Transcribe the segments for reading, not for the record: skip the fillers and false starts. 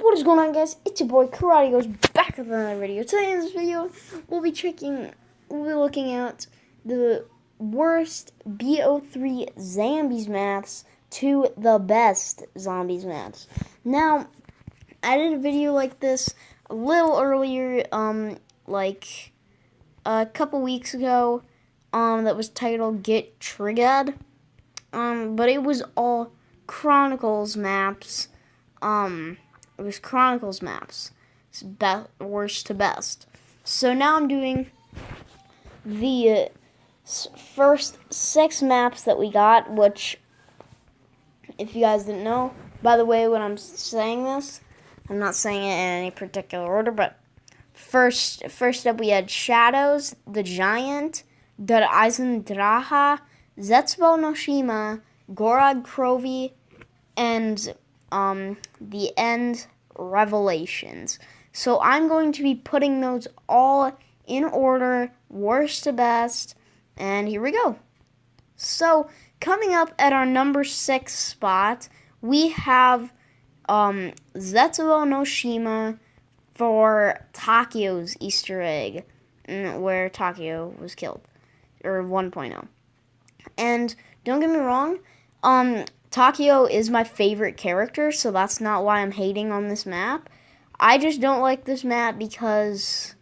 What is going on, guys? It's your boy Karate goes back with another video. Today in this video, we'll be looking at the worst bo3 zambies maps to the best zombies maps. Now, I did a video like this a little earlier, like a couple weeks ago, that was titled "Get Triggered," but it was all Chronicles maps. It was Chronicles maps, worst to best. So now I'm doing the first 6 maps that we got, which, if you guys didn't know, by the way, when I'm saying this, I'm not saying it in any particular order, but first up we had Shadows, the Giant, Der Eisendrache, Zetsubo no Shima, Gorod Krovi, and the End Revelations. So I'm going to be putting those all in order, worst to best, and here we go. So coming up at our number 6 spot, we have Zetsubo no Shima for Takio's Easter egg, where Takio was killed, or 1.0. And don't get me wrong, Takio is my favorite character, so that's not why I'm hating on this map. I just don't like this map because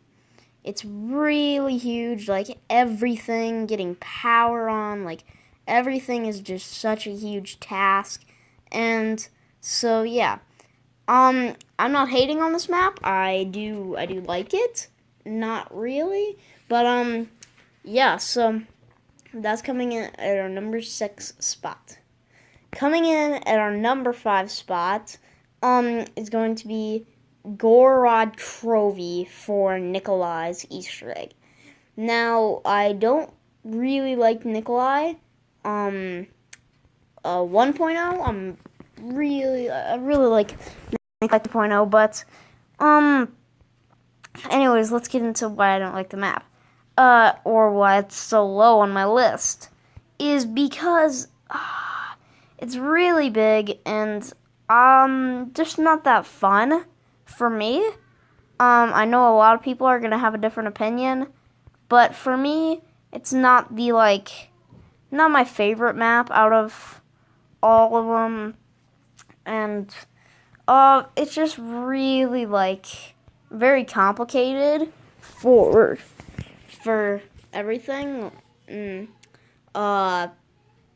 it's really huge, like everything getting power on, like everything is just such a huge task. And so yeah, I'm not hating on this map. I do like it, not really, but yeah. So that's coming in at our number 6 spot. Coming in at our number 5 spot, is going to be Gorod Krovi for Nikolai's Easter egg. Now, I don't really like Nikolai. 1.0, I really like Nikolai 2.0, but, anyways, let's get into why I don't like the map. Or why it's so low on my list. Is because it's really big and just not that fun for me. I know a lot of people are gonna have a different opinion, but for me, it's not not my favorite map out of all of them, and it's just really very complicated for everything.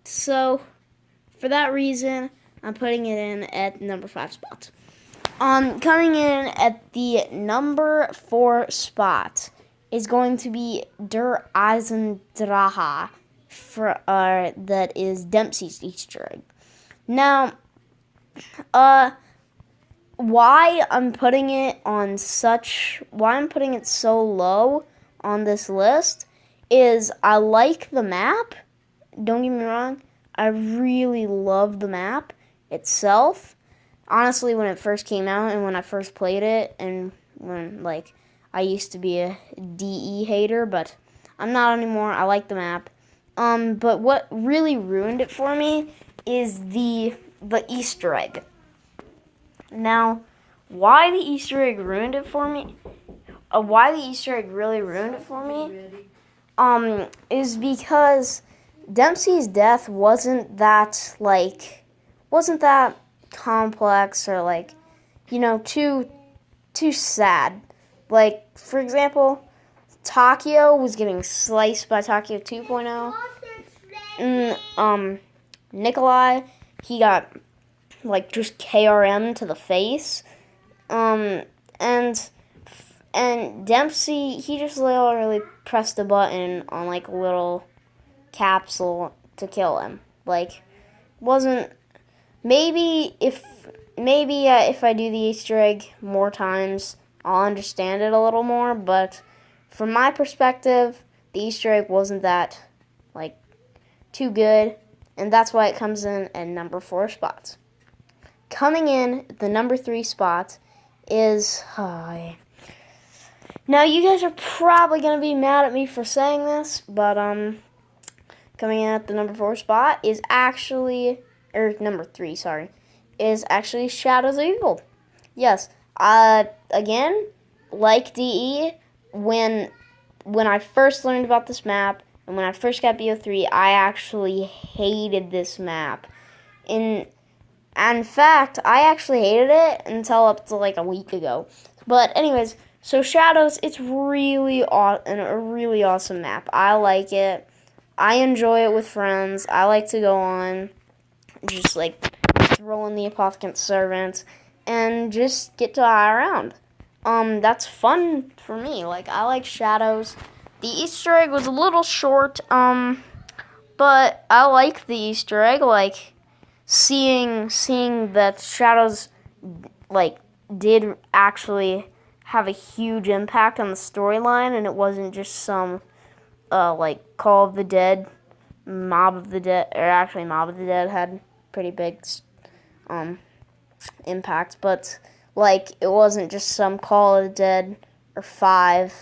So for that reason, I'm putting it in at number 5 spot. Coming in at the number 4 spot is going to be Der Eisendrache for that is Dempsey's Easter egg. Now, why I'm putting it so low on this list is I like the map. Don't get me wrong. I really love the map itself. Honestly, when it first came out and when I first played it, and when I used to be a DE hater, but I'm not anymore. I like the map. But what really ruined it for me is the Easter egg. Now, why the Easter egg ruined it for me? Why the Easter egg really ruined it for me? Is because Dempsey's death wasn't that complex or too sad. Like, for example, Takio was getting sliced by Takio 2.0. Nikolai, he got just KRM to the face. And Dempsey, he just literally pressed a button on a little capsule to kill him. Maybe if I do the Easter egg more times, I'll understand it a little more, but from my perspective, the Easter egg wasn't that too good, and that's why it comes in at number 4 spot. Coming in the number 3 spot is now you guys are probably gonna be mad at me for saying this, but coming in at the number 4 spot is actually, or number 3, sorry, is actually Shadows of Evil. yes. Again, like DE, when I first learned about this map and when I first got BO3, I actually hated this map. In fact, I actually hated it until up to like a week ago. But anyways, so Shadows, it's really a really awesome map. I like it. I enjoy it with friends. I like to go on, just like throw in the Apothecant Servant and just get to high round. That's fun for me. Like, I like Shadows. The Easter egg was a little short, but I like the Easter egg. Like, seeing that Shadows, like, did actually have a huge impact on the storyline, and it wasn't just some, like, Call of the Dead, Mob of the Dead, or actually Mob of the Dead had pretty big, impact, but like it wasn't just some Call of the Dead or 5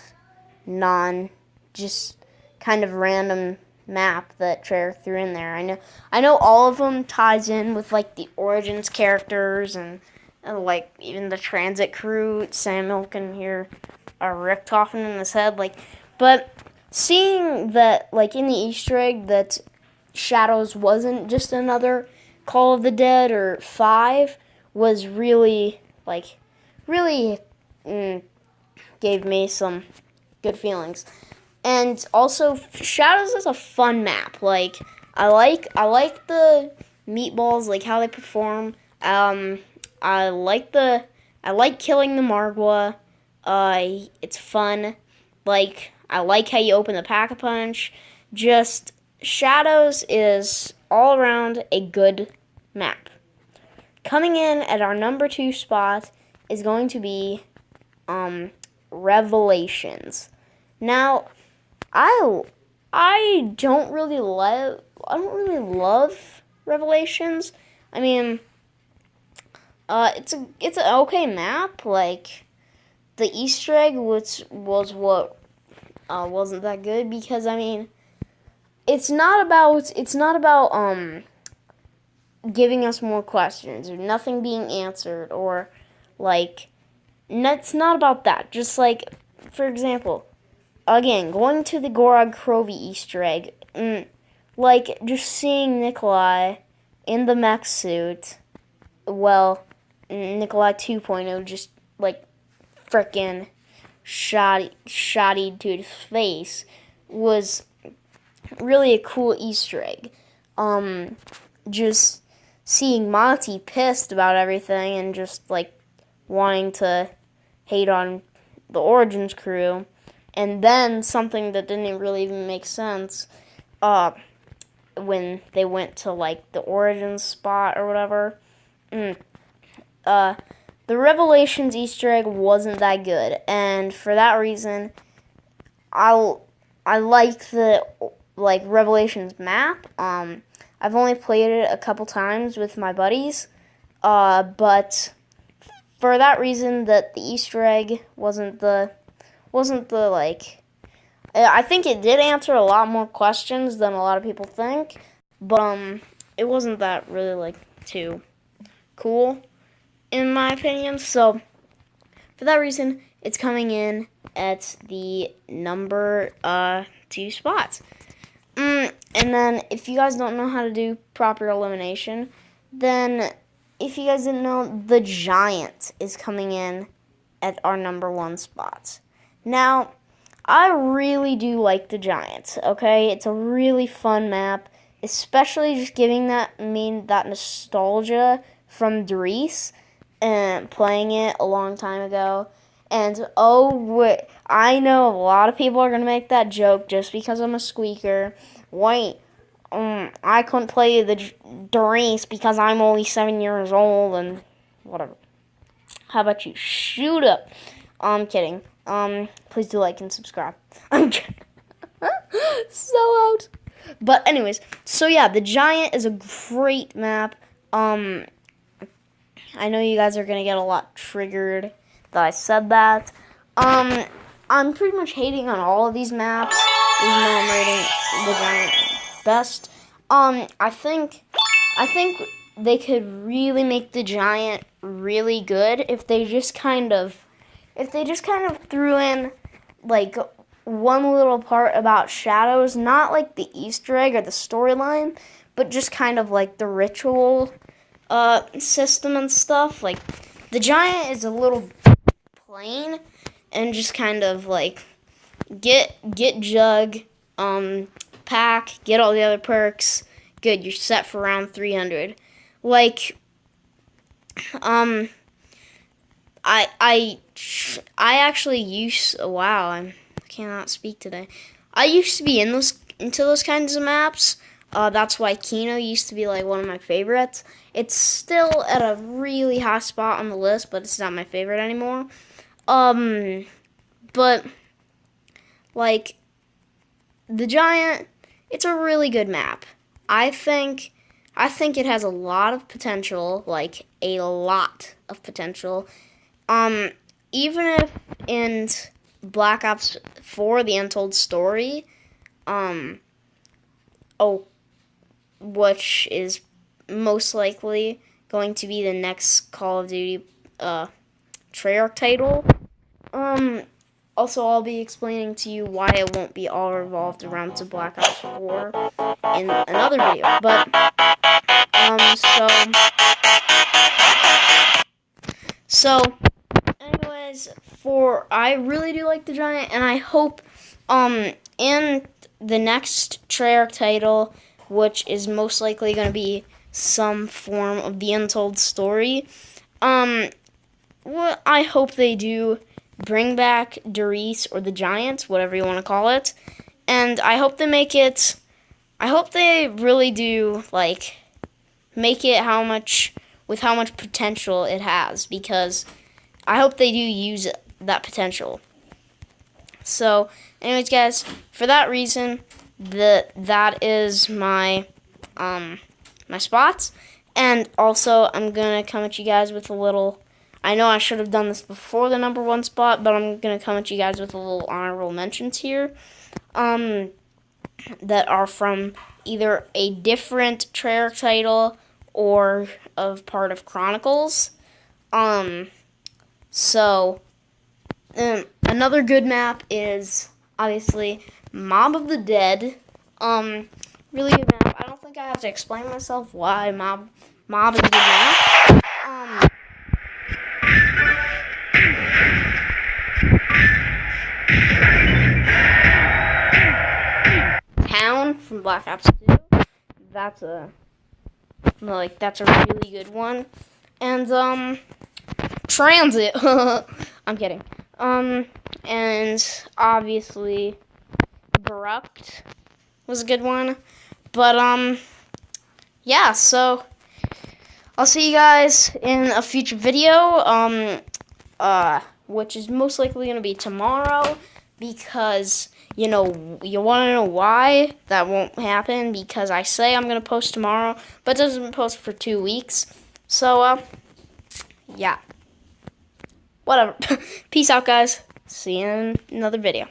just kind of random map that Treyarch threw in there. I know all of them ties in with like the Origins characters and like even the Transit crew. Samuel can hear a Richtofen in his head, like, but seeing that like in the Easter egg that Shadows wasn't just another Call of the Dead or 5 was really gave me some good feelings. And also, Shadows is a fun map. Like, I like the meatballs, like how they perform. I like killing the Margwa. It's fun. Like, I like how you open the Pack-a-Punch. Just, Shadows is all around a good map. Coming in at our number 2 spot is going to be Revelations. Now, I don't really love Revelations. I mean, it's an okay map. Like, the Easter egg was what wasn't that good, because I mean, it's not about giving us more questions or nothing being answered, or like, it's not about that. Just like, for example, again, going to the Gorog Krovi Easter egg, like just seeing Nikolai in the mech suit, well, Nikolai 2.0 just like frickin' shotty to his face was really a cool Easter egg. Just seeing Monty pissed about everything and just like wanting to hate on the Origins crew, and then something that didn't really even make sense when they went to like the Origins spot or whatever. The Revelations Easter egg wasn't that good, and for that reason, I like the Revelations map. I've only played it a couple times with my buddies, but for that reason, that the Easter egg wasn't the like. I think it did answer a lot more questions than a lot of people think, but it wasn't that really like too cool, in my opinion. So for that reason, it's coming in at the number 2 spot. And then, if you guys don't know how to do proper elimination, then if you guys didn't know, the Giant is coming in at our number 1 spot. Now, I really do like the Giant, okay? It's a really fun map, especially just giving that nostalgia from Dries and playing it a long time ago. And I know a lot of people are going to make that joke just because I'm a squeaker. Wait, I couldn't play the Dries because I'm only 7 years old and whatever. How about you? Shoot up. I'm kidding. Please do like and subscribe. I'm kidding. So out. But anyways, so yeah, the Giant is a great map. I know you guys are going to get a lot triggered that I said that. I'm pretty much hating on all of these maps, even though I'm rating the Giant best. I think they could really make the giant really good if they just kind of threw in like one little part about shadows, not like the Easter egg or the storyline, but just kind of like the ritual system and stuff. Like the giant is a little plain, and just kind of like get Jug, pack, get all the other perks. Good, you're set for round 300. Like, I actually I cannot speak today. I used to be into those kinds of maps. That's why Kino used to be like one of my favorites. It's still at a really high spot on the list, but it's not my favorite anymore. But like the giant, it's a really good map. I think it has a lot of potential, like a lot of potential. Even if in Black Ops 4, The Untold Story, which is most likely going to be the next Call of Duty Treyarch title. Also, I'll be explaining to you why it won't be all revolved around to Black Ops 4 in another video. But, so, anyways, I really do like the giant, and I hope, in the next Treyarch title, which is most likely going to be some form of The Untold Story, I hope they do bring back Doris or the Giants, whatever you want to call it, and I hope they really do, like, make it how much potential it has, because I hope they do use that potential. So, anyways, guys, for that reason, that is my my spots, and also I'm gonna come at you guys with a little. I know I should have done this before the number 1 spot, but I'm gonna come at you guys with a little honorable mentions here, that are from either a different Treyarch title or of part of Chronicles. So, another good map is obviously Mob of the Dead. Really good map. I don't think I have to explain myself why Mob is a good map. Town from Black Ops 2. That's a really good one. And Transit. I'm kidding. And obviously Barucht was a good one. But yeah, so I'll see you guys in a future video, which is most likely going to be tomorrow, because, you know, you want to know why that won't happen, because I say I'm going to post tomorrow, but it doesn't post for 2 weeks. So, yeah. Whatever. Peace out, guys. See you in another video.